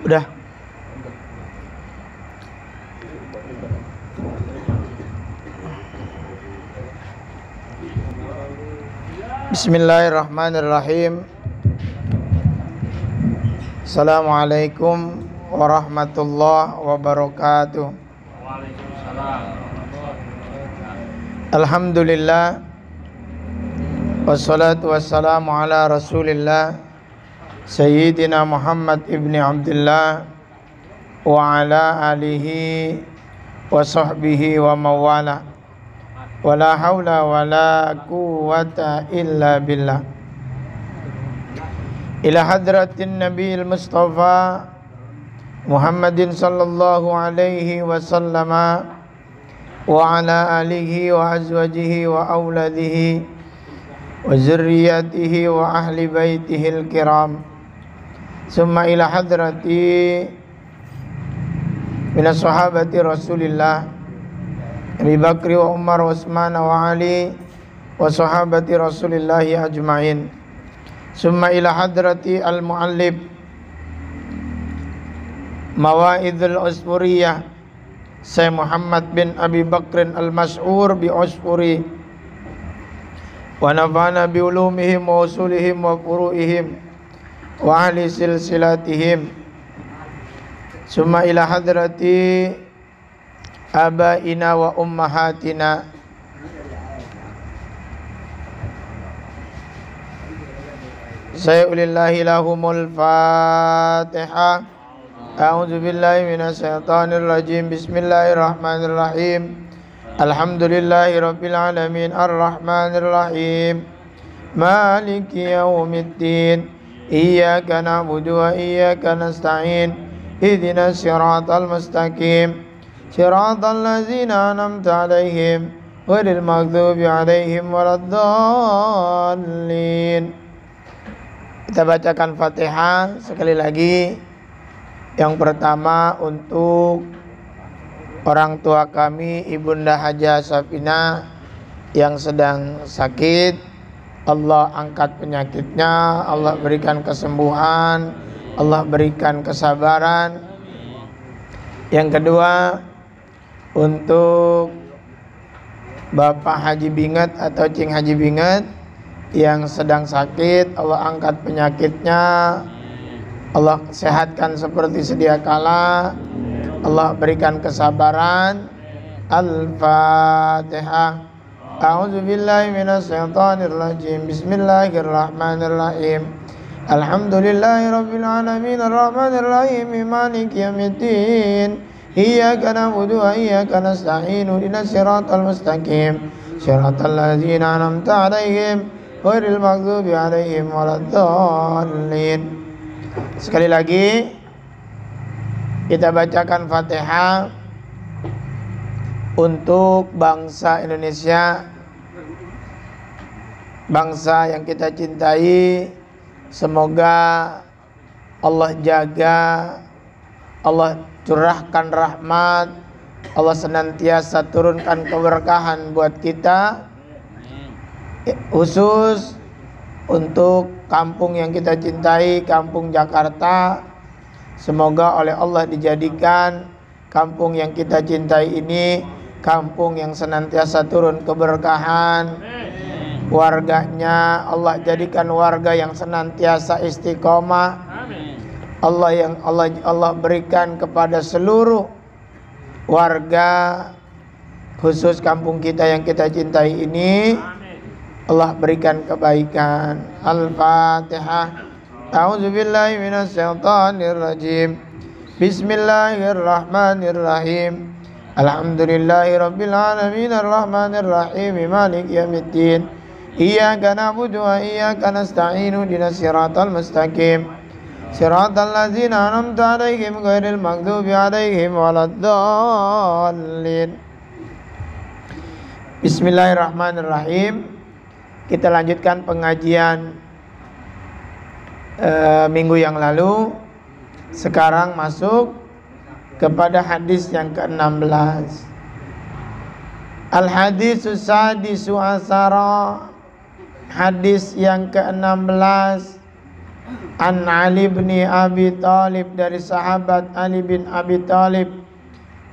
Udah. Bismillahirrahmanirrahim. Assalamualaikum warahmatullahi wabarakatuh. Alhamdulillah, wassalatu wassalamu ala rasulillah Sayyidina Muhammad ibni Abdullah wa ala alihi wa sahbihi wa mawala, wa la hawla wa la quwwata illa billah. Ila hadratin Nabiil Mustafa Muhammadin sallallahu alaihi wasallama wa ala alihi wa azwajihi wa auladihi wa zurriyatihi wa ahli baitihil kiram. Summa ila hadrati minas sahabati Rasulillah Abi Bakri wa Umar wa Utsman wa Ali wa sahabati Rasulillahi ajma'in. Summa ila hadrati al-muallib Mawaidul Usfuriyah Syekh Muhammad bin Abi Bakrin al-Mas'ur bi Usfuri wa nafa'ana bi ulumihim wa usulihim wa furu'ihim wa ahli silsilatihim. Summa ila hadrati abaina wa ummahatina sayulillahi lahumul Fatihah. A'udzu billahi minasyaitonir rajim. Bismillahirrahmanirrahim. Alhamdulillahi rabbil alamin arrahmanir rahim maliki yaumiddin iyyaka na'budu wa iyyaka nasta'in ihdinas siratal mustaqim siratal ladzina an'amta 'alaihim ghairil maghdubi 'alaihim waladdallin. Kita bacakan Fatihah sekali lagi. Yang pertama untuk orang tua kami Ibunda Hajah Safina yang sedang sakit, Allah angkat penyakitnya, Allah berikan kesembuhan, Allah berikan kesabaran. Yang kedua untuk Bapak Haji Binget atau Cing Haji Binget yang sedang sakit, Allah angkat penyakitnya, Allah sehatkan seperti sedia kala, Allah berikan kesabaran. Al-Fatihah. A'udzu billahi minasyaitonir rajim. Bismillahirrahmanirrahim. Alhamdulillahirabbil alamin arrahmanir rahim maliki yaumiddin iyyaka na'budu wa iyyaka nasta'in ihdinas siratal mustaqim siratal ladzina an'amta 'alaihim ghairil maghdubi 'alaihim waladdallin. Sekali lagi kita bacakan Fatihah untuk bangsa Indonesia, bangsa yang kita cintai. Semoga Allah jaga, Allah curahkan rahmat, Allah senantiasa turunkan keberkahan buat kita, khusus untuk kampung yang kita cintai, kampung Jakarta. Semoga oleh Allah dijadikan kampung yang kita cintai ini kampung yang senantiasa turun keberkahan. Warganya Allah jadikan warga yang senantiasa istiqomah. Allah berikan kepada seluruh warga, khusus kampung kita yang kita cintai ini, Allah berikan kebaikan. Al-Fatihah. A'udzu billahi minasyaitonir rajim. Bismillahirrahmanirrahim. Alhamdulillahirabbil alamin arrahmanir rahim maliki yaumiddin iyyaka na'budu wa iyyaka nasta'in ihdinas siratal mustaqim siratal ladzina an'amta 'alaihim ghairil maghdubi 'alaihim waladdallin. Bismillahirrahmanirrahim. Kita lanjutkan pengajian minggu yang lalu. Sekarang masuk kepada hadis yang ke-16. Al-hadisus sadisu asara, hadis yang ke-16 An Ali bin Abi Thalib, dari sahabat Ali bin Abi Thalib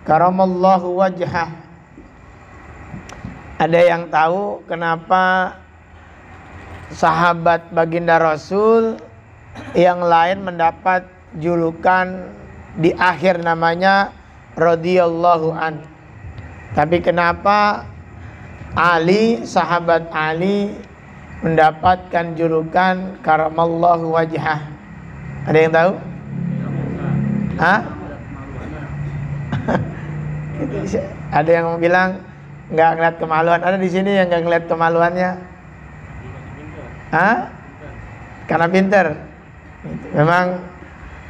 karamallahu wajhah. Ada yang tahu kenapa sahabat baginda Rasul yang lain mendapat julukan di akhir namanya radhiyallahu an, tapi kenapa Ali, sahabat Ali, mendapatkan julukan karamallahu wajhah? Ada yang tahu? Hah? Ada yang bilang nggak ngeliat kemaluan. Ada di sini yang nggak ngeliat kemaluannya? Hah? Karena pinter. Memang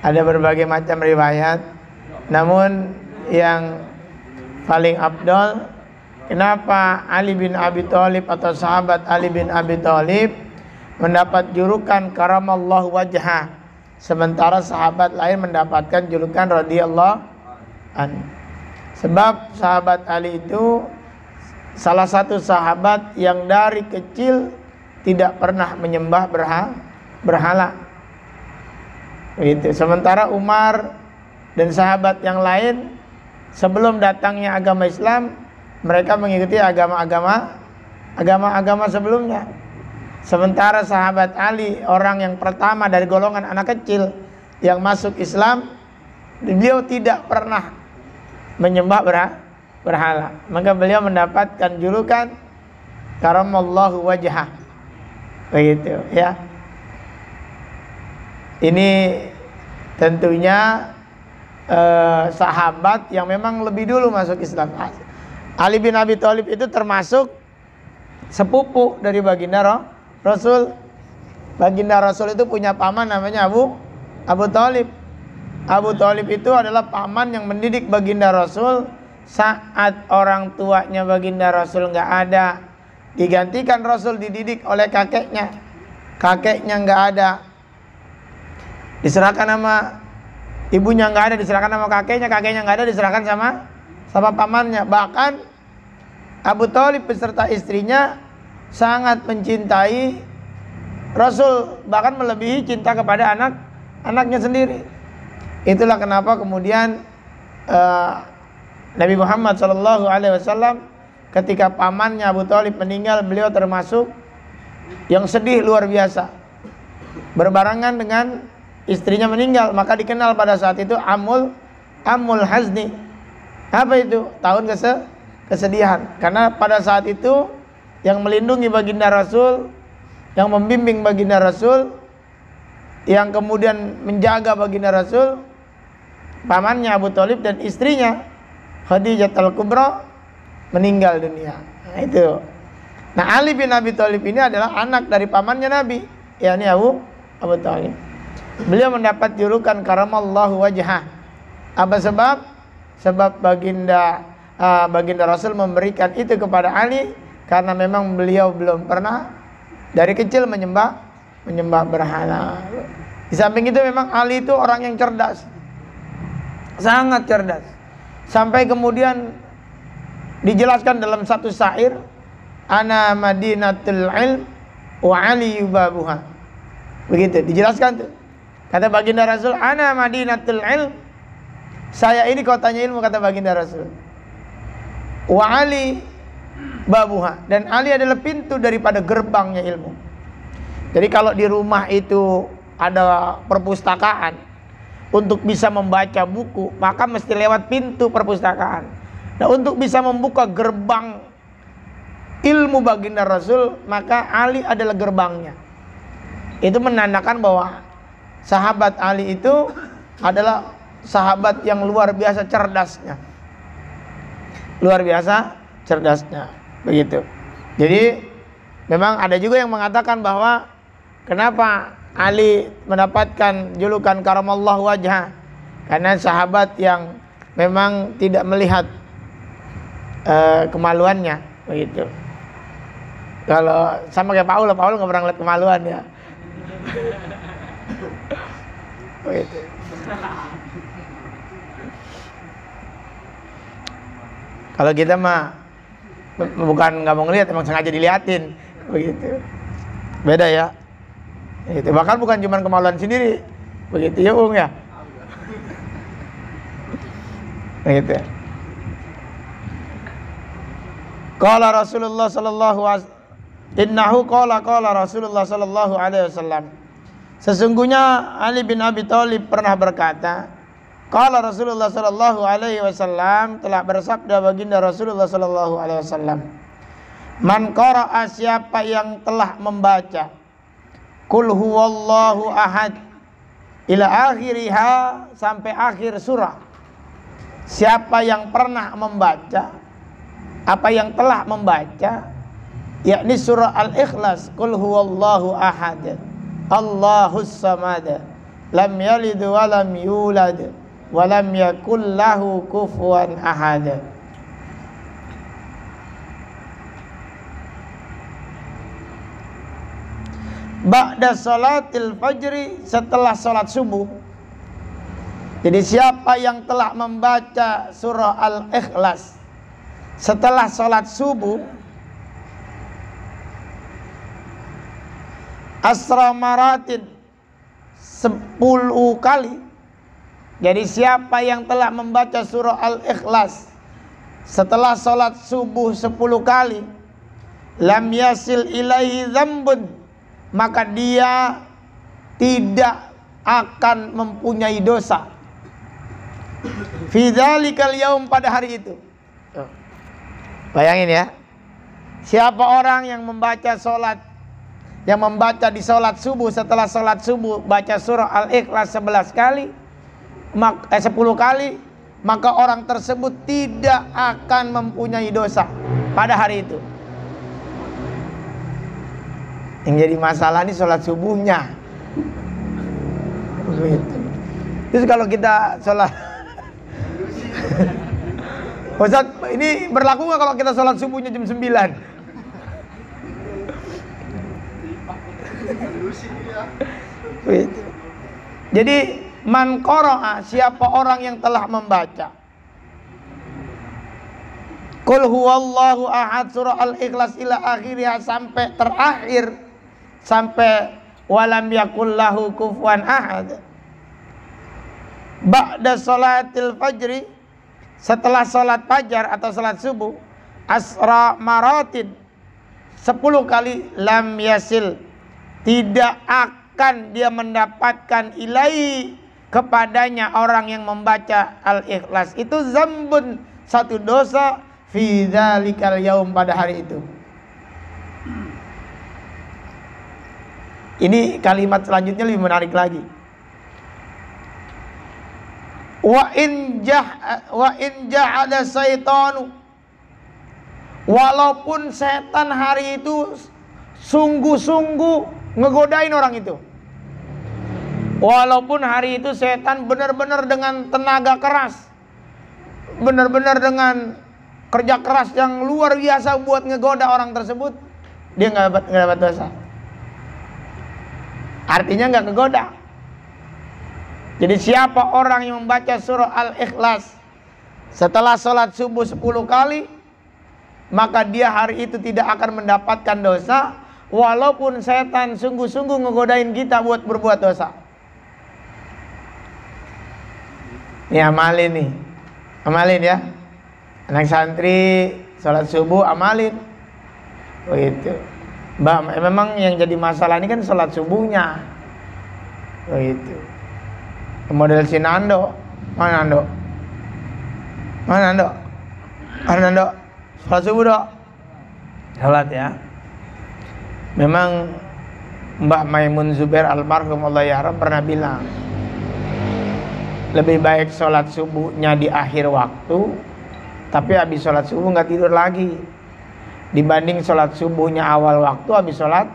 ada berbagai macam riwayat, namun yang paling afdal, kenapa Ali bin Abi Thalib atau sahabat Ali bin Abi Thalib mendapat julukan karamallahu wajhah, sementara sahabat lain mendapatkan julukan radhiyallahu an? Sebab sahabat Ali itu salah satu sahabat yang dari kecil tidak pernah menyembah berhala. Begitu. Sementara Umar dan sahabat yang lain sebelum datangnya agama Islam, mereka mengikuti agama-agama sebelumnya. Sementara sahabat Ali, orang yang pertama dari golongan anak kecil yang masuk Islam, beliau tidak pernah menyembah berhala. Maka beliau mendapatkan julukan karamallahu wajhah. Begitu ya. Ini tentunya sahabat yang memang lebih dulu masuk Islam. Ali bin Abi Thalib itu termasuk sepupu dari baginda Rasul. Baginda Rasul itu punya paman namanya Abu Thalib. Abu Thalib itu adalah paman yang mendidik baginda Rasul saat orang tuanya baginda Rasul nggak ada. Digantikan Rasul dididik oleh kakeknya. Kakeknya nggak ada, diserahkan sama ibunya nggak ada, diserahkan sama kakeknya nggak ada, diserahkan sama pamannya. Bahkan Abu Thalib beserta istrinya sangat mencintai Rasul, bahkan melebihi cinta kepada anaknya sendiri. Itulah kenapa kemudian Nabi Muhammad SAW ketika pamannya Abu Thalib meninggal, beliau termasuk yang sedih luar biasa. Berbarengan dengan istrinya meninggal, maka dikenal pada saat itu Amul Hazni. Apa itu? Tahun kesedihan. Karena pada saat itu yang melindungi baginda Rasul, yang membimbing baginda Rasul, yang kemudian menjaga baginda Rasul, pamannya Abu Thalib dan istrinya Khadijah al-Kubra meninggal dunia. Nah, itu. Nah, Ali bin Abi Thalib ini adalah anak dari pamannya Nabi, yakni Abu Thalib. Beliau mendapat julukan karamallahu wajhah. Apa sebab? Sebab baginda Rasul memberikan itu kepada Ali karena memang beliau belum pernah dari kecil menyembah berhala. Di samping itu memang Ali itu orang yang cerdas. Sangat cerdas. Sampai kemudian dijelaskan dalam satu syair, ana madinatul ilm wa ali babuha. Begitu dijelaskan tuh. Kata baginda Rasul, ana madinatul ilm, saya ini kotanya ilmu, kata baginda Rasul. Wa ali babuha, dan Ali adalah pintu daripada gerbangnya ilmu. Jadi kalau di rumah itu ada perpustakaan, untuk bisa membaca buku maka mesti lewat pintu perpustakaan. Nah, untuk bisa membuka gerbang ilmu baginda Rasul, maka Ali adalah gerbangnya. Itu menandakan bahwa sahabat Ali itu adalah sahabat yang luar biasa cerdasnya. Luar biasa cerdasnya. Begitu. Jadi memang ada juga yang mengatakan bahwa kenapa Ali mendapatkan julukan karamallahu wajhah, karena sahabat yang memang tidak melihat kemaluannya, begitu. Kalau sama kayak Paul nggak pernah lihat kemaluan ya. Begitu. Kalau kita mah bukan nggak mau ngelihat, emang sengaja diliatin, begitu. Beda ya. Itu bahkan bukan cuma kemaluan sendiri. Begitu ya, Ung ya. Begitu ya. Qala Rasulullah sallallahu alaihi innahu qala Rasulullah sallallahu alaihi wasallam. Sesungguhnya Ali bin Abi Thalib pernah berkata, qala Rasulullah sallallahu alaihi wasallam, telah bersabda baginda Rasulullah sallallahu alaihi wasallam, man qara'a, siapa yang telah membaca Qul huwallahu ahad ila akhiriha, sampai akhir surah. Siapa yang pernah membaca, apa yang telah membaca, yakni surah Al-Ikhlas, Qul huwallahu ahad Allahus samad lam yalid wa lam yulad wa lam yakul lahu kufuwan ahad. Ba'da salatil fajri, setelah salat subuh. Jadi siapa yang telah membaca surah Al-Ikhlas setelah salat subuh, asra maratin, 10 kali. Jadi siapa yang telah membaca surah Al-Ikhlas setelah salat subuh 10 kali, lam yasil ilaihi dzambun, maka dia tidak akan mempunyai dosa fi dzalikal yaum, pada hari itu. Bayangin ya, siapa orang yang membaca salat, yang membaca di salat subuh, setelah salat subuh baca surah Al-Ikhlas 11 kali, 10 kali, maka orang tersebut tidak akan mempunyai dosa pada hari itu. Yang jadi masalah ini sholat subuhnya. Terus kalau kita sholat Ustaz, ini berlaku nggak kalau kita sholat subuhnya jam 9? Jadi man qara'a, siapa orang yang telah membaca Qul huwallahu ahad surah Al-Ikhlas ila akhirnya, sampai terakhir, sampai walam yakul lahu kufuwan ahad, ba'da salatil fajri, setelah salat fajar atau salat subuh, asra maratin, 10 kali, lam yasil, tidak akan dia mendapatkan ilai, kepadanya orang yang membaca Al-Ikhlas itu, zambun, satu dosa, fi dzalikal yaum, pada hari itu. Ini kalimat selanjutnya lebih menarik lagi. Wa in ja'ala syaitanu, walaupun setan hari itu sungguh-sungguh ngegodain orang itu. Walaupun hari itu setan benar-benar dengan tenaga keras, benar-benar dengan kerja keras yang luar biasa buat ngegoda orang tersebut, dia nggak dapat dosa. Artinya nggak kegoda. Jadi siapa orang yang membaca surah Al-Ikhlas setelah sholat subuh 10 kali, maka dia hari itu tidak akan mendapatkan dosa, walaupun setan sungguh-sungguh ngegodain kita buat berbuat dosa. Nih amalin nih, amalin ya. Anak santri sholat subuh amalin. Begitu. Mbak, memang yang jadi masalah ini kan sholat subuhnya. Begitu. Model si Nando. Mana Nando? Mana Nando? Mana Nando? Sholat subuh dok. Sholat ya. Memang Mbak Maimun Zubair almarhum Allah yarham pernah bilang, lebih baik sholat subuhnya di akhir waktu, tapi habis sholat subuh nggak tidur lagi, dibanding sholat subuhnya awal waktu, habis sholat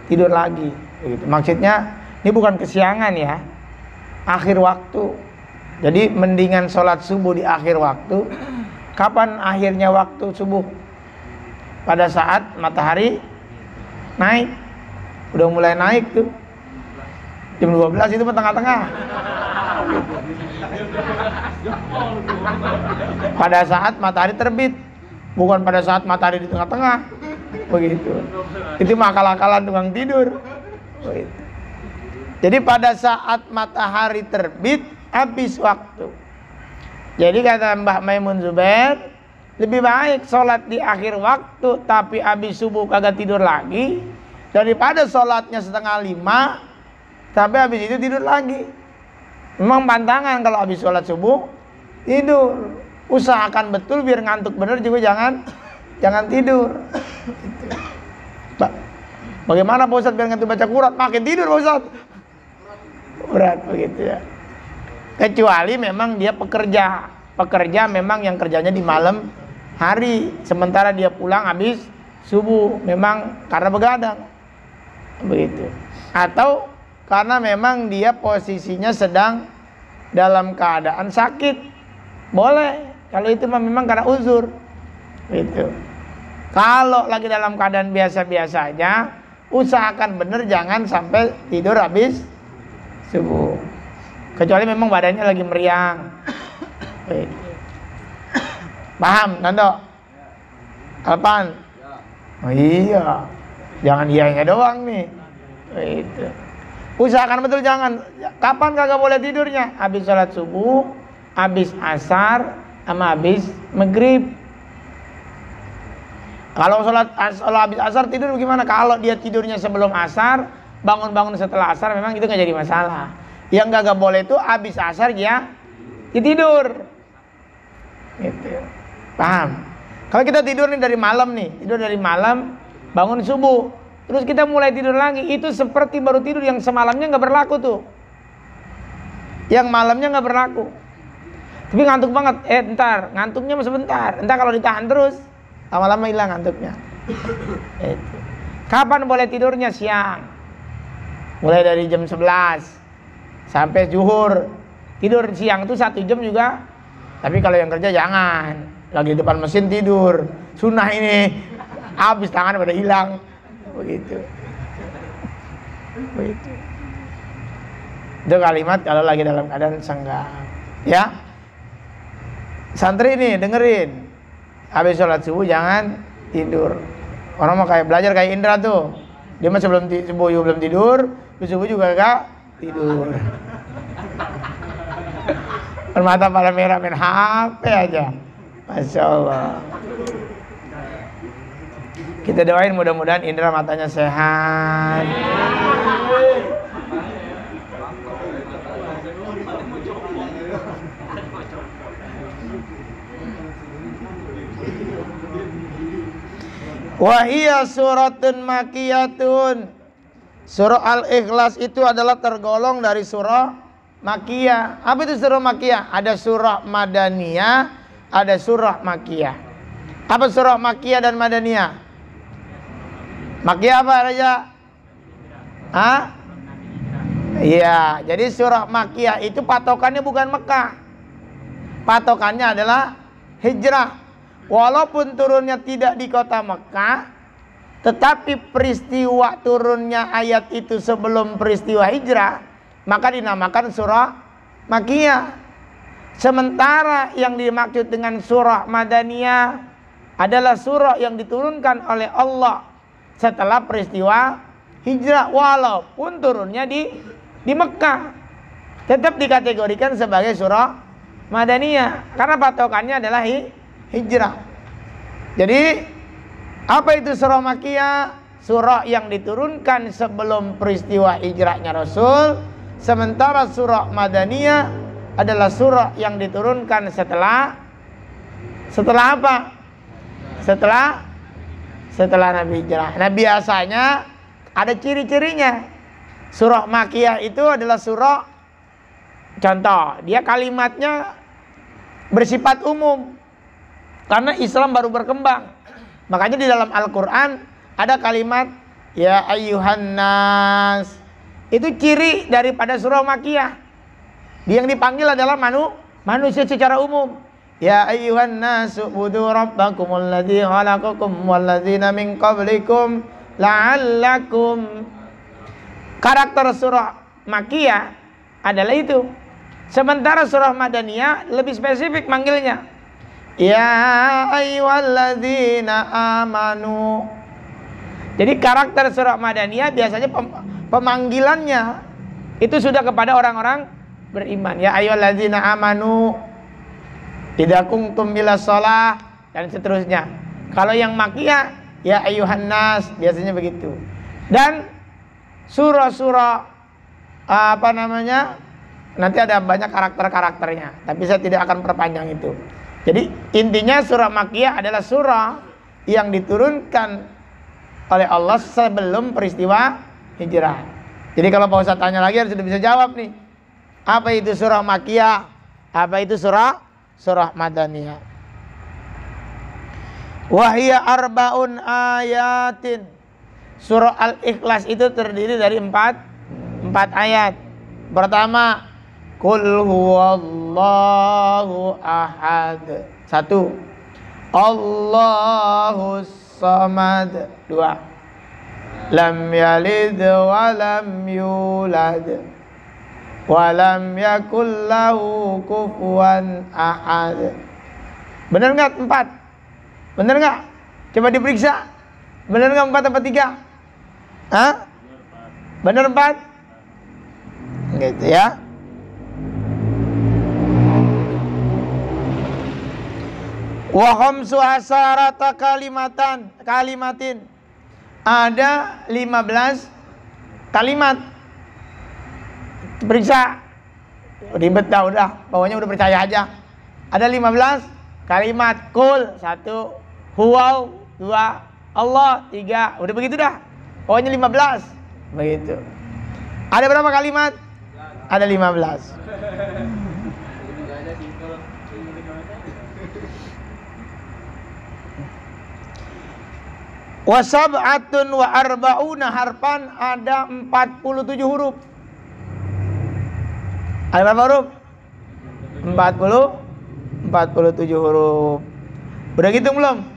tidur lagi. Begitu. Maksudnya ini bukan kesiangan ya, akhir waktu. Jadi mendingan sholat subuh di akhir waktu. Kapan akhirnya waktu subuh? Pada saat matahari naik. Udah mulai naik tuh, jam 12 itu tengah-tengah. Pada saat matahari terbit, bukan pada saat matahari di tengah-tengah. Begitu. Itu mah akal-akalan tukang tidur. Begitu. Jadi pada saat matahari terbit habis waktu. Jadi kata Mbah Maimun Zubair, lebih baik sholat di akhir waktu tapi habis subuh kagak tidur lagi, daripada sholatnya 4:30 tapi habis itu tidur lagi. Memang pantangan kalau habis sholat subuh tidur. Usahakan betul biar ngantuk bener juga jangan tidur. Bagaimana Pak Ustadz biar ngantuk baca Quran? Makin tidur Pak Ustadz. Berat begitu ya. Kecuali memang dia pekerja memang yang kerjanya di malam hari, sementara dia pulang habis subuh, memang karena begadang begitu. Atau karena memang dia posisinya sedang dalam keadaan sakit, boleh. Kalau itu memang karena uzur gitu. Kalau lagi dalam keadaan biasa-biasa aja, usahakan bener jangan sampai tidur habis subuh. Kecuali memang badannya lagi meriang. Paham, Nando? Alpan? Oh iya. Jangan iyanya doang nih. Itu. Usahakan betul jangan. Kapan kagak boleh tidurnya? Habis sholat subuh, habis asar, sama habis maghrib. Kalau habis asar tidur bagaimana? Kalau dia tidurnya sebelum asar, bangun-bangun setelah asar, memang itu nggak jadi masalah. Yang nggak boleh itu habis asar dia tidur. Gitu. Paham? Kalau kita tidur nih dari malam, bangun subuh, terus kita mulai tidur lagi, itu seperti baru tidur, yang semalamnya nggak berlaku tuh. Yang malamnya nggak berlaku. Tapi ngantuk banget, ntar ngantuknya masih sebentar. Entar kalau ditahan terus, lama-lama hilang ngantuknya. Itu. Kapan boleh tidurnya? Siang. Mulai dari jam 11 sampai zuhur. Tidur siang itu 1 jam juga. Tapi kalau yang kerja jangan. Lagi depan mesin tidur. Sunnah ini. Habis tangan pada hilang. Begitu. Begitu. Itu kalimat kalau lagi dalam keadaan senggang. Ya. Santri nih dengerin, habis sholat subuh jangan tidur. Orang mau kayak belajar kayak Indra tuh, dia mah sebelum subuh juga belum tidur, habis subuh juga gak tidur. Mata pada merah main HP aja, Masya Allah. Kita doain mudah-mudahan Indra matanya sehat. Wahia suratun makiyatun. Surah Al-Ikhlas itu adalah tergolong dari surah makiyah. Apa itu surah makiyah? Ada surah madaniyah, ada surah makiyah. Apa surah makiyah dan madaniyah? Makiyah apa Raja? Hah? Iya, jadi surah makiyah itu patokannya bukan Mekah. Patokannya adalah hijrah. Walaupun turunnya tidak di kota Mekah, tetapi peristiwa turunnya ayat itu sebelum peristiwa hijrah, maka dinamakan surah Makiyah. Sementara yang dimaksud dengan surah Madaniyah adalah surah yang diturunkan oleh Allah setelah peristiwa hijrah, walaupun turunnya di Mekah, tetap dikategorikan sebagai surah Madaniyah karena patokannya adalah hijrah. Jadi apa itu surah Makiyah? Surah yang diturunkan sebelum peristiwa hijrahnya Rasul. Sementara surah Madaniyah adalah surah yang diturunkan setelah apa? Setelah Nabi hijrah. Nah biasanya ada ciri-cirinya. Surah Makiyah itu adalah surah, contoh, dia kalimatnya bersifat umum. Karena Islam baru berkembang. Makanya di dalam Al-Quran ada kalimat ya ayyuhan nas. Itu ciri daripada surah Makiyah. Yang dipanggil adalah manusia secara umum. Ya ayyuhan nas ubudu rabbakumul ladzi khalaqakum walladzina min qablikum la'allakum. Karakter surah Makiyah adalah itu. Sementara surah Madaniyah lebih spesifik manggilnya. Ya ayyuhalladzina amanu. Jadi karakter surah Madaniyah biasanya pemanggilannya Itu sudah kepada orang-orang beriman. Ya ayyuhalladzina amanu idza qumtum ilas shalah dan seterusnya. Kalau yang Makkiyah ya ayyuhan nas, biasanya begitu. Dan surah-surah nanti ada banyak karakter-karakternya, tapi saya tidak akan perpanjang itu. Jadi intinya surah Makkiyah adalah surah yang diturunkan oleh Allah sebelum peristiwa hijrah. Jadi kalau Pak Ustadz tanya lagi harus sudah bisa jawab nih. Apa itu surah Makkiyah? Apa itu surah Madaniyah? Wahia arbaun ayatin. Surah Al-Ikhlas itu terdiri dari empat ayat. Pertama, Qul huwallahu ahad. 1. Allahus samad. 2. Lam yalid wa lam yulad wa lam yakul lahu kufuwan ahad. Benar enggak 4? Benar enggak? Coba diperiksa. Benar enggak 4 apa 3? Hah? Benar 4? Gitu ya. Wa khamsu asarata kalimatin. Ada 15 kalimat. Periksa. Ribet dah udah, pokoknya udah percaya aja. Ada 15 kalimat. Qul 1, huwa 2, Allah 3. Udah begitu dah. Pokoknya 15. Begitu. Ada berapa kalimat? Ada 15. Wa sab'atun wa arba'una harfan, ada 47 huruf. Ada berapa huruf? 47 huruf. Udah gitu belum?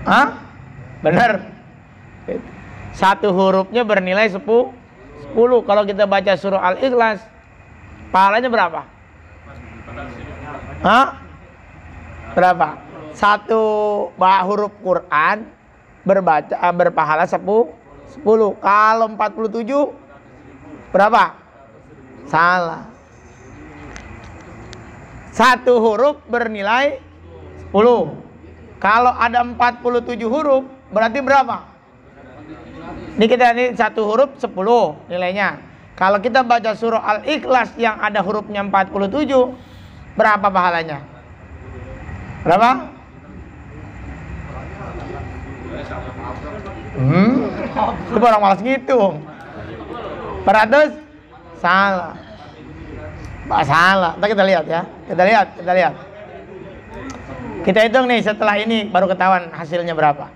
Hah? Benar. Satu hurufnya bernilai 10. Kalau kita baca surah Al-Ikhlas, pahalanya berapa? Hah? Berapa? Satu huruf Quran berpahala 10. Kalau 47 berapa? Salah. Satu huruf bernilai 10. Kalau ada 47 huruf berarti berapa? Ini satu huruf 10 nilainya. Kalau kita baca surah Al-Ikhlas yang ada hurufnya 47, berapa pahalanya? Berapa? Itu orang malas ngitung. 400? Salah. Salah. Ntar kita lihat ya. Kita lihat. Kita hitung nih setelah ini baru ketahuan hasilnya berapa.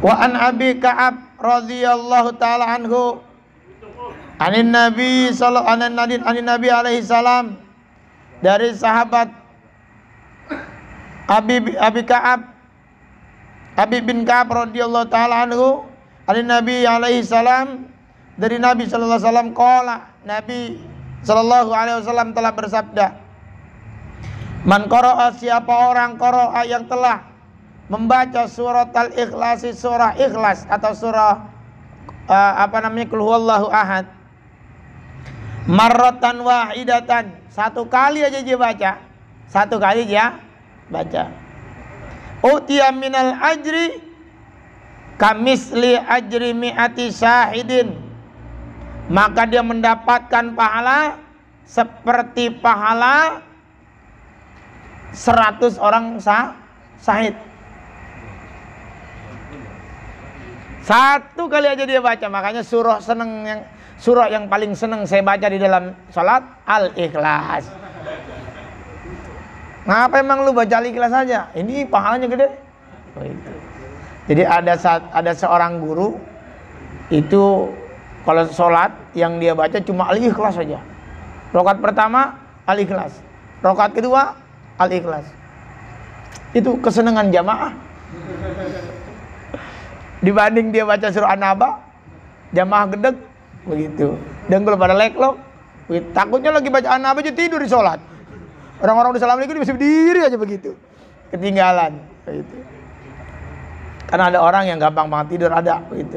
Wa an Abi Ka'ab radhiyallahu taala anhu anin Nabi alaihi salam, dari sahabat Abi Ka'ab, Abi bin Ka'ab radhiyallahu taala anhu, anin Nabi alaihi salam, dari Nabi sallallahu alaihi wasallam, qala, Nabi sallallahu alaihi wasallam telah bersabda, man qara'a, siapa orang qara'a yang telah membaca surat Al-Ikhlas, surah Ikhlas atau surah Qul huwallahu ahad, marratan wahidatan, satu kali aja dia baca, utiya minal ajri kamisli ajri mi'ati syahidin, maka dia mendapatkan pahala seperti pahala 100 orang syahid. Satu kali aja dia baca. Makanya surah yang paling seneng saya baca di dalam salat Al-Ikhlas. Ngapa emang lu baca Al-Ikhlas aja? Ini pahalanya gede. Jadi ada seorang guru itu kalau sholat yang dia baca cuma Al-Ikhlas saja. Rakaat pertama Al-Ikhlas, rakaat kedua Al-Ikhlas. Itu kesenangan jamaah. Dibanding dia baca surah An-Naba, jamaah gedeg begitu. Dan kalau pada leklok, takutnya lagi baca An-Naba aja tidur di sholat. Orang-orang di Assalamualaikum dia bisa berdiri aja begitu, ketinggalan begitu. Karena ada orang yang gampang banget tidur, ada begitu.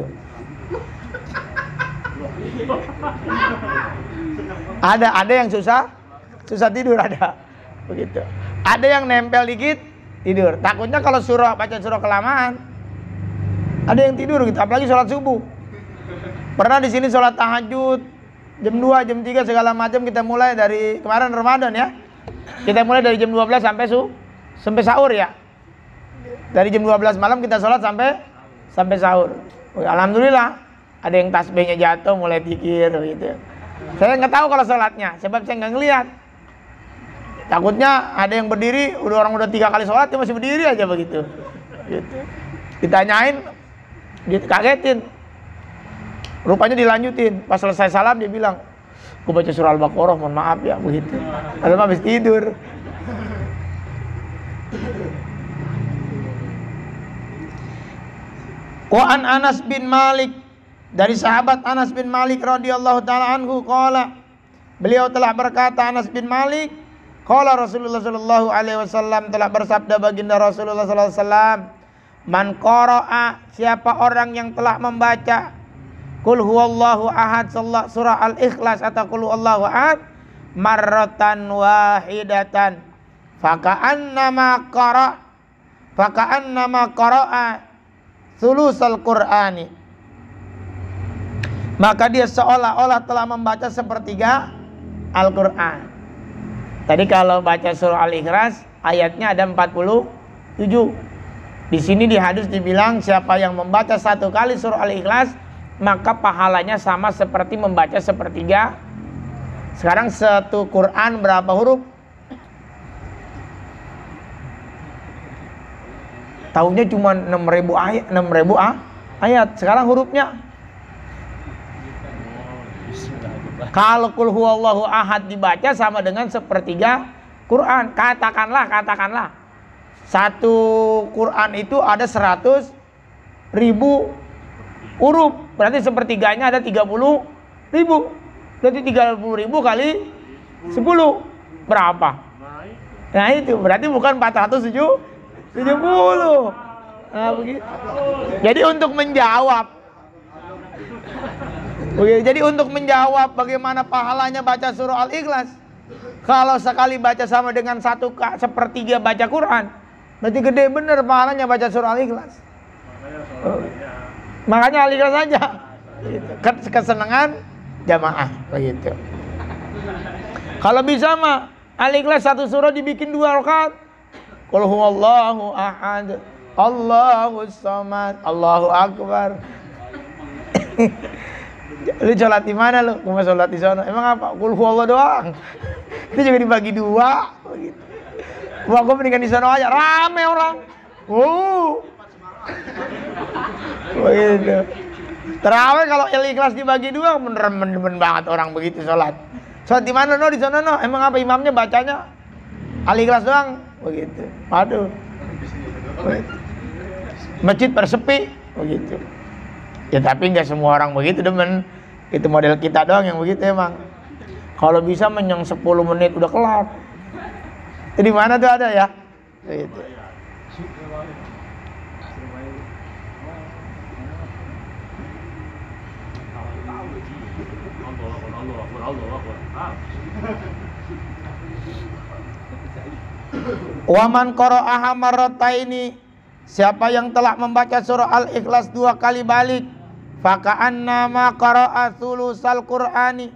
Ada yang susah tidur ada. Begitu. Ada yang nempel dikit tidur. Takutnya kalau baca surah kelamaan, ada yang tidur gitu, apalagi sholat subuh. Pernah di sini sholat tahajud jam 2, jam 3 segala macam, kita mulai dari kemarin Ramadan ya. Kita mulai dari jam 12 sampai sahur ya. Dari jam 12 malam kita sholat sampai sahur. Alhamdulillah, ada yang tasbihnya jatuh mulai pikir gitu. Saya nggak tahu kalau sholatnya, sebab saya nggak ngelihat. Takutnya ada yang berdiri, orang udah 3 kali sholat dia masih berdiri aja begitu. Gitu. Ditanyain, dikagetin. Rupanya dilanjutin. Pas selesai salam dia bilang, "Aku baca surah Al-Baqarah, mohon maaf ya," begitu. Padahal habis tidur. Wa an Anas bin Malik, dari sahabat Anas bin Malik radhiyallahu taala anhu qala, beliau telah berkata, Anas bin Malik, qala Rasulullah sallallahu alaihi wasallam, telah bersabda baginda Rasulullah sallallahu alaihi wasallam, man qara'a, siapa orang yang telah membaca Qul huwallahu ahad, surah Al-Ikhlas atau Qul huwallahu ahad marratan wahidatan, faka'annama qara'a sulusal Qur'ani, maka dia seolah-olah telah membaca sepertiga Al-Qur'an. Tadi kalau baca surah Al-Ikhlas ayatnya ada 47. Di sini di hadis dibilang siapa yang membaca 1 kali surah Al-Ikhlas maka pahalanya sama seperti membaca sepertiga. Sekarang 1 Quran berapa huruf? Tahunya cuma 6.000 ayat. Sekarang hurufnya. Kalau Qul huwallahu ahad dibaca sama dengan sepertiga Quran. Katakanlah 1 Quran itu ada 100.000 huruf. Berarti sepertiganya ada 30.000. Berarti 30.000 kali 10 berapa? Nah itu berarti bukan 470. Nah, begitu. Jadi untuk menjawab bagaimana pahalanya baca surah Al-Ikhlas, kalau sekali baca sama dengan 1/3 baca Quran, berarti gede bener pahalanya baca surah Al-Ikhlas. Makanya Al-Ikhlas saja. Kesenangan jamaah begitu. Kalau bisa mah Al-Ikhlas 1 surah dibikin 2 rakaat. Qul huwallahu ahad, Allahus samad, Allahu akbar. Lu sholat di mana lu? Mau sholat di sana. Emang apa? Qul huwallahu doang. Itu juga dibagi 2 begitu. Wah, gua mendingan di sana aja, rame orang. Begitu. Terawih kalau Al-Ikhlas dibagi 2 bener banget orang begitu sholat. Sholat di mana no? Di sana no. Emang apa imamnya bacanya Al-Ikhlas doang? Begitu. Aduh. Begitu. Masjid bersepi begitu. Ya tapi nggak semua orang begitu demen. Itu model kita doang yang begitu emang. Kalau bisa menyang 10 menit udah kelar. Di mana tuh ada ya? Begitu. Waman qara'aha marrataini, siapa yang telah membaca surah Al-Ikhlas 2 kali balik, faka'annama qara'a sulusal Qur'ani,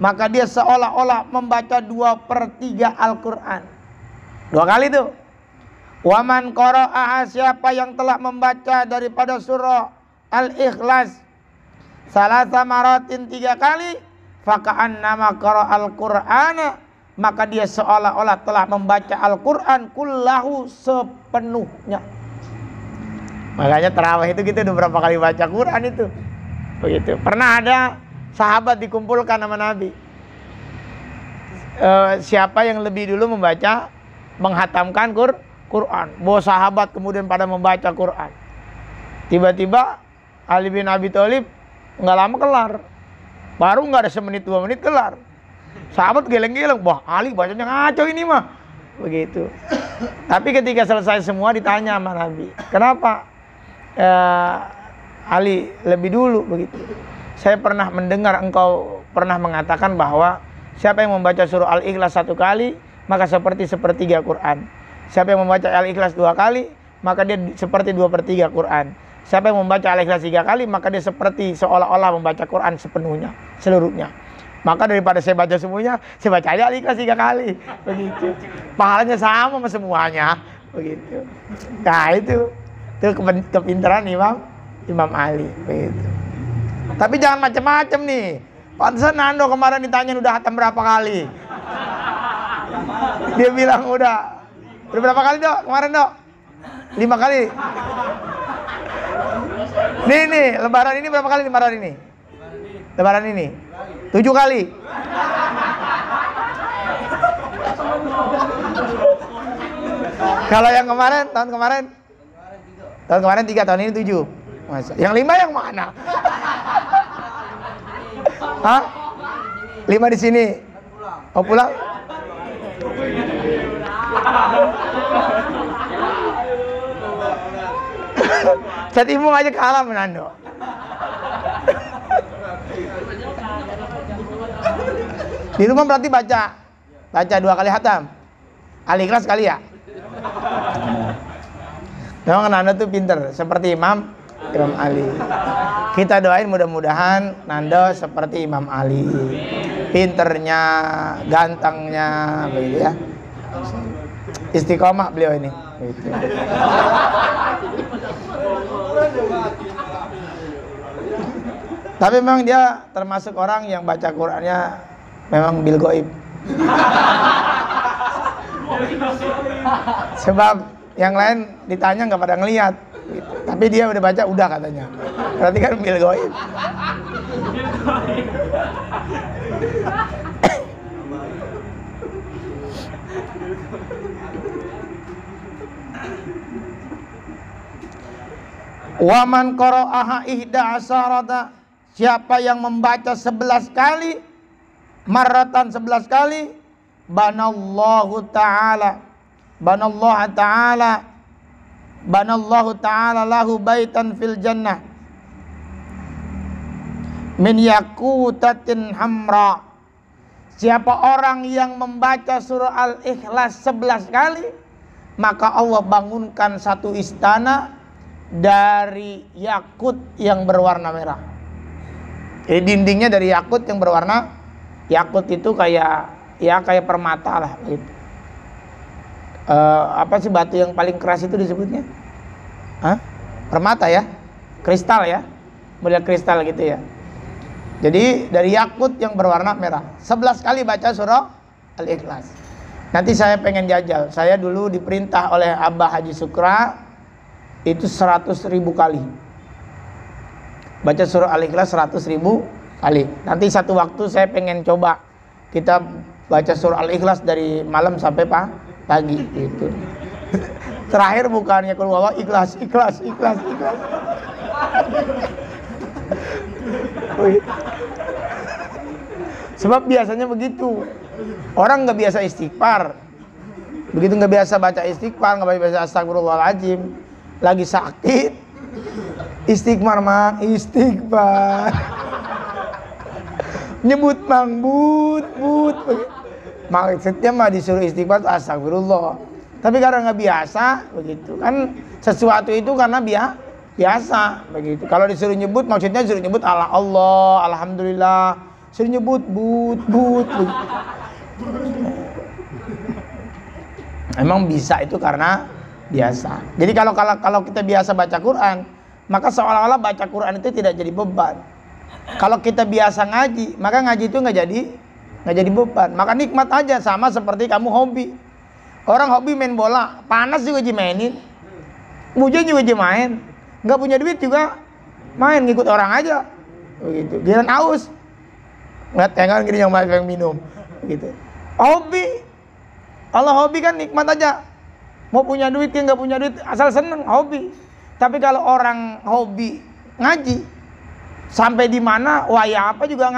maka dia seolah-olah membaca 2/3 Al-Quran. 2 kali tuh. Waman qara'aha, siapa yang telah membaca daripada surah Al-Ikhlas salasa maratin 3 kali, faka'annama qara'al Qur'ana, maka dia seolah-olah telah membaca Al-Quran kullahu sepenuhnya. Makanya tarawih itu kita udah berapa kali baca Quran itu. Begitu. Pernah ada sahabat dikumpulkan sama Nabi. Siapa yang lebih dulu menghatamkan Quran. Bahwa sahabat kemudian pada membaca Quran. Tiba-tiba Ali bin Abi Thalib nggak lama kelar. Baru nggak ada 1-2 menit kelar. Sahabat geleng-geleng, wah Ali bacanya ngaco ini mah. Begitu. Tapi ketika selesai semua ditanya sama Nabi, kenapa Ali lebih dulu begitu? saya pernah mendengar engkau pernah mengatakan bahwa siapa yang membaca surah Al-Ikhlas 1 kali, maka seperti sepertiga Quran. Siapa yang membaca Al-Ikhlas 2 kali, maka dia seperti 2/3 Quran. Siapa yang membaca Al-Ikhlas 3 kali, maka dia seperti seolah-olah membaca Quran sepenuhnya, seluruhnya. Maka daripada saya baca semuanya, saya baca aja Al-Ikhlas 3 kali. Begitu. Pahalanya sama semuanya. Begitu. Nah itu kepintaran Imam Ali. Begitu. Tapi jangan macam-macam nih. Pantesan Nando kemarin ditanya udah hatam berapa kali. Dia bilang udah berapa kali Dok? Kemarin Dok? 5 kali. Nih, lebaran ini berapa kali lebaran ini? Lebaran ini 7 kali. Kalau yang kemarin, tahun kemarin 3, tahun ini 7. Masa? Yang 5 yang mana? Hah? 5 di sini. Oh pulang? Catimu aja kalah Menando. Di rumah berarti baca 2 kali hatam. Al-Ikhlas kali ya. Memang Nando tuh pinter seperti Imam Ali. Kita doain mudah-mudahan Nando seperti Imam Ali. Pinternya, gantengnya, begitu ya. Istiqomah beliau ini. Begitu. Tapi memang dia termasuk orang yang baca Qurannya memang bil goib. Sebab yang lain ditanya nggak pada ngelihat, gitu. Tapi dia udah baca udah katanya. Berarti kan bil goib. Waman qara'aha ihda asarata, siapa yang membaca 11 kali, marratan 11 kali, banallahu ta'ala lahu baitan fil jannah min yakutatin hamra. Siapa orang yang membaca surah Al-Ikhlas 11 kali, maka Allah bangunkan satu istana dari yakut yang berwarna merah. Jadi dindingnya dari yakut yang berwarna, yakut itu kayak permata lah gitu. Apa sih batu yang paling keras itu disebutnya? Hah? Permata ya? Kristal ya? Model kristal gitu ya. Jadi dari yakut yang berwarna merah. 11 kali baca surah Al-Ikhlas. Nanti saya pengen jajal. Saya dulu diperintah oleh Abah Haji Sukra itu 100.000 kali baca surah Al-Ikhlas 100.000 kali. Nanti satu waktu saya pengen coba kita baca surah Al-Ikhlas dari malam sampai pagi gitu. Terakhir bukannya keluar ikhlas. Sebab biasanya begitu. Orang nggak biasa istighfar. Begitu nggak biasa baca istighfar, nggak biasa astagfirullahaladzim, lagi sakit istighfar nyebut but maksudnya mah disuruh istighfar astagfirullah, tapi karena nggak biasa begitu kan, sesuatu itu karena biasa begitu. Kalau disuruh nyebut maksudnya disuruh nyebut Allah, alhamdulillah, suruh nyebut but emang bisa itu karena biasa. Jadi kalau kita biasa baca Quran, maka seolah-olah baca Quran itu tidak jadi beban. Kalau kita biasa ngaji, maka ngaji itu nggak jadi beban. Maka nikmat aja, sama seperti kamu hobi. Orang hobi main bola, panas juga dimainin, hujan juga dimain, nggak punya duit juga main, ngikut orang aja. Begitu. Giliran aus, ngeliat tengan gini yang minum. Begitu. Hobi, Allah hobi kan nikmat aja. Mau punya duit ya nggak punya duit, asal seneng hobi. Tapi kalau orang hobi ngaji, sampai di mana waya apa juga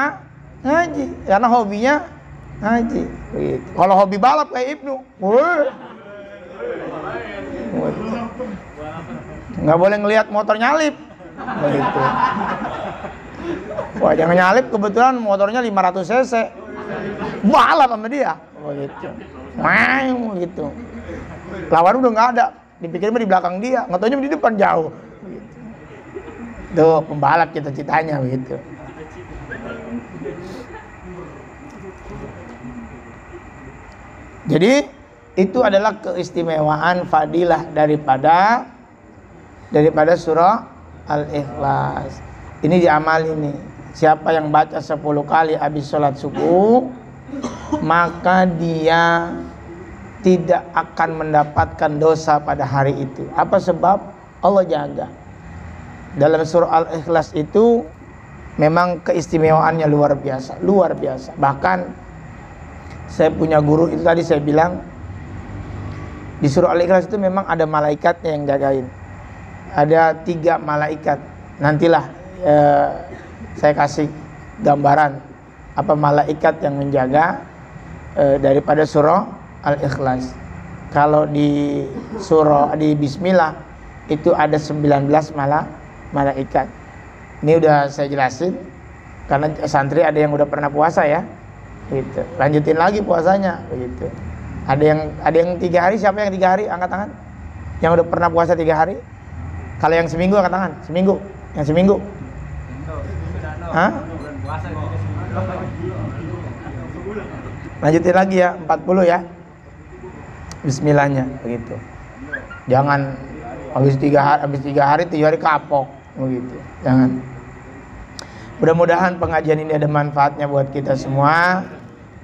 ngaji, karena hobinya ngaji. Gitu. Kalau hobi balap kayak Ibnu, nggak boleh ngelihat motor nyalip. Begitu. Wah, jangan nyalip, kebetulan motornya 500 cc. Balap sama dia. Begitu. Wow, gitu. Lawan udah nggak ada. Dipikir di belakang dia, nggak taunya di depan jauh. Begitu. Tuh, pembalap cita-citanya begitu. Jadi itu adalah keistimewaan fadilah daripada surah Al-Ikhlas. Ini diamali nih. Siapa yang baca 10 kali habis sholat subuh, maka dia tidak akan mendapatkan dosa pada hari itu. Apa sebab? Allah jaga. Dalam surah Al-Ikhlas itu memang keistimewaannya luar biasa, luar biasa. Bahkan saya punya guru itu tadi saya bilang di surah Al-Ikhlas itu memang ada malaikatnya yang jagain. Ada 3 malaikat. Nantilah saya kasih gambaran apa malaikat yang menjaga daripada surah Al-Ikhlas. Kalau di Bismillah itu ada 19 malaikat. Ini udah saya jelasin karena santri ada yang udah pernah puasa ya. Gitu. Lanjutin lagi puasanya begitu. Ada yang 3 hari, siapa yang 3 hari angkat tangan? Yang udah pernah puasa 3 hari? Kalau yang seminggu angkat tangan. Seminggu. Yang seminggu. Hah? Lanjutin lagi ya, 40 ya. Bismillahnya begitu. Jangan habis 3 hari 3 hari kapok begitu. Jangan. Mudah-mudahan pengajian ini ada manfaatnya buat kita semua.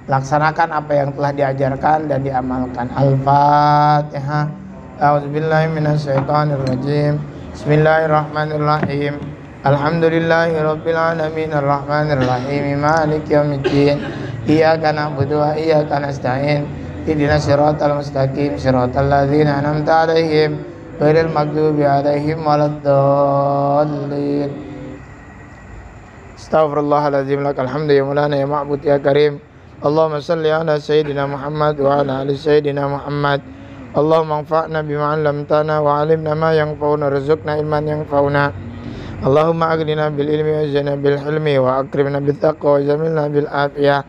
Laksanakan apa yang telah diajarkan dan diamalkan. Al-Fatihah. A'udzubillahi minasyaitonirrajim. Bismillahirrahmanirrahim. Alhamdulillahirabbil alamin arrahmanirrahim maliki yaumiddin. Iyyaka na'budu wa iyyaka nasta'in. Ihdinas siratal mustaqim siratal ladzina an'amta 'alaihim ghairil maghdubi 'alaihim waladdallin. Astaghfirullahaladzim lakal hamdu ya mulana ya ma'bud ya karim. Allahumma salli ala sayyidina Muhammad wa ala ali sayyidina Muhammad. Allahumma anfa'na bima 'allamtana wa 'allimna ma yanfa'una warzuqna ilman yanfa'una. Allahumma aghnina bil ilmi wa zidna bil hilmi wa akrimna bit taqwa wa zamilna bil afiyah.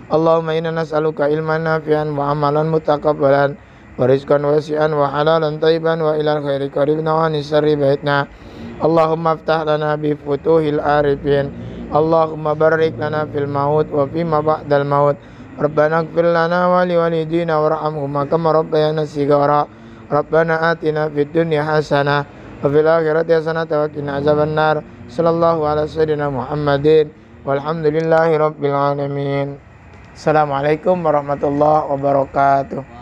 Allahumma inna nas'aluka ilman nafi'an wa amalan mutaqabbalan wa rizqan wasi'an wa halalan thayyiban wa ilal khairi qaribna wa nisarri baitna. Allahumma aftah lana bi futuhil arifin. Allahumma barik lana fil maut wa fima ba'dal maut. Rabbana ighfir lana wa liwalidina warhamhuma kama rabbayana shighara. Rabbana atina fid dunya hasanah wa fil akhirati hasanah wa qina azabannar. Sallallahu ala sayyidina Muhammadin walhamdulillahi rabbil alamin. Assalamualaikum warahmatullahi wabarakatuh.